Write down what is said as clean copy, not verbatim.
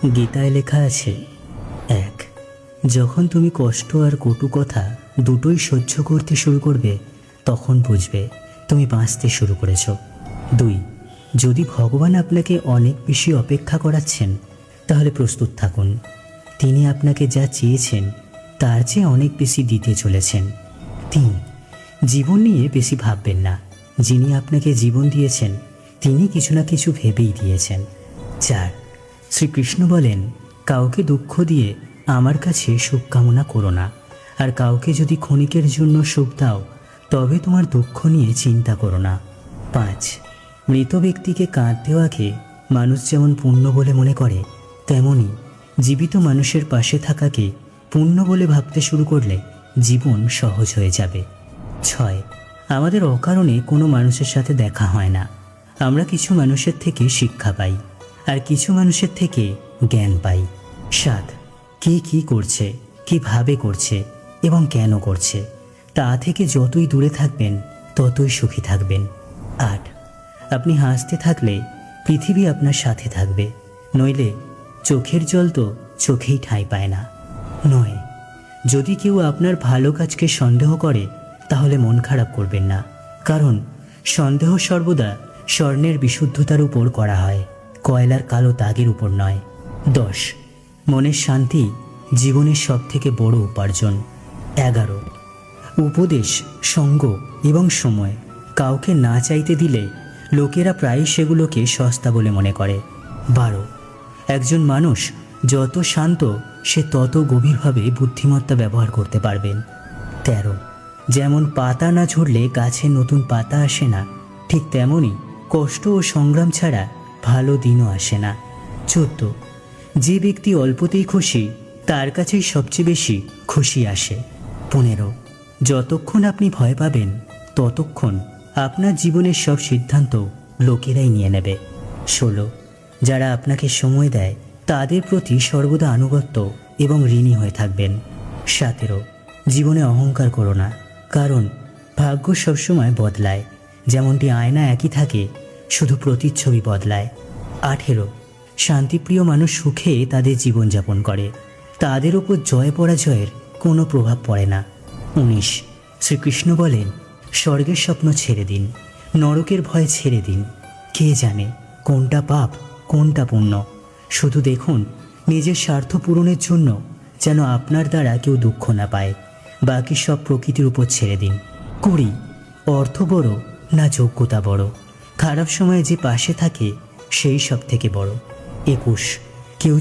গীতায় লেখা আছে, 1. যখন তুমি কষ্ট আর কটু কথা দুটোই সহ্য করতে শুরু করবে, তখন বুঝবে তুমি বাঁচতে শুরু করেছ। 2. যদি ভগবান আপনাকে অনেক বেশি অপেক্ষা করাচ্ছেন, তাহলে প্রস্তুত থাকুন। তিনি আপনাকে যা চেয়েছেন তার চেয়ে অনেক বেশি দিতে চলেছেন। 3. জীবন নিয়ে বেশি ভাববেন না। যিনি আপনাকে জীবন দিয়েছেন তিনি কিছু না কিছু ভেবেই দিয়েছেন। 4. শ্রীকৃষ্ণ বলেন, কাউকে দুঃখ দিয়ে আমার কাছে সুখ কামনা করো না, আর কাউকে যদি ক্ষণিকের জন্য সুখ দাও তবে তোমার দুঃখ নিয়ে চিন্তা করো না। 5. মৃত ব্যক্তিকে কাঁদ দেওয়াকে মানুষ যেমন পুণ্য বলে মনে করে, তেমনি জীবিত মানুষের পাশে থাকাকে পুণ্য বলে ভাবতে শুরু করলে জীবন সহজ হয়ে যাবে। 6. আমাদের অকারণে কোনো মানুষের সাথে দেখা হয় না। আমরা কিছু মানুষের থেকে শিক্ষা পাই, আর কিছু মানুষের থেকে জ্ঞান পাই। 7. কে কী করছে, কীভাবে করছে এবং কেন করছে, তা থেকে যতই দূরে থাকবেন ততই সুখী থাকবেন। 8. আপনি হাসতে থাকলে পৃথিবী আপনার সাথে থাকবে, নইলে চোখের জল তো চোখেই ঠাঁই পায় না। 9. যদি কেউ আপনার ভালো কাজকে সন্দেহ করে তাহলে মন খারাপ করবেন না, কারণ সন্দেহ সর্বদা স্বর্ণের বিশুদ্ধতার উপর করা হয়, কয়লার কালো দাগের উপর নয়। 10. মনের শান্তি জীবনের সবথেকে বড় উপার্জন। 11. উপদেশ, সঙ্গ এবং সময় কাউকে না চাইতে দিলে লোকেরা প্রায়ই সেগুলোকে সস্তা বলে মনে করে। 12. একজন মানুষ যত শান্ত সে তত গভীরভাবে বুদ্ধিমত্তা ব্যবহার করতে পারবেন। 13. যেমন পাতা না ঝরলে গাছে নতুন পাতা আসে না, ঠিক তেমনই কষ্ট ও সংগ্রাম ছাড়া ভালো দিনও আসে না। 14. যে ব্যক্তি অল্পতেই খুশি তার কাছেই সবচেয়ে বেশি খুশি আসে। 15. যতক্ষণ আপনি ভয় পাবেন ততক্ষণ আপনার জীবনের সব সিদ্ধান্ত লোকেরাই নিয়ে নেবে। 16. যারা আপনাকে সময় দেয় তাদের প্রতি সর্বদা আনুগত্য এবং ঋণী হয়ে থাকবেন। 17. জীবনে অহংকার করো না, কারণ ভাগ্য সবসময় বদলায়, যেমনটি আয়না একই থাকে, শুধু প্রতিচ্ছবি বদলায়। 18. শান্তিপ্রিয় মানুষ সুখে তাদের জীবনযাপন করে, তাদের ওপর জয় পরাজয়ের কোনো প্রভাব পড়ে না। 19. শ্রীকৃষ্ণ বলেন, স্বর্গের স্বপ্ন ছেড়ে দিন, নরকের ভয় ছেড়ে দিন। কে জানে কোনটা পাপ কোনটা পুণ্য। শুধু দেখুন নিজের স্বার্থ পূরণের জন্য যেন আপনার দ্বারা কেউ দুঃখ না পায়। বাকি সব প্রকৃতির উপর ছেড়ে দিন। 20. অর্থ বড় না যোগ্যতা বড়, খারাপ সময়ে যে পাশে থাকে সেই সব থেকে বড়। 21.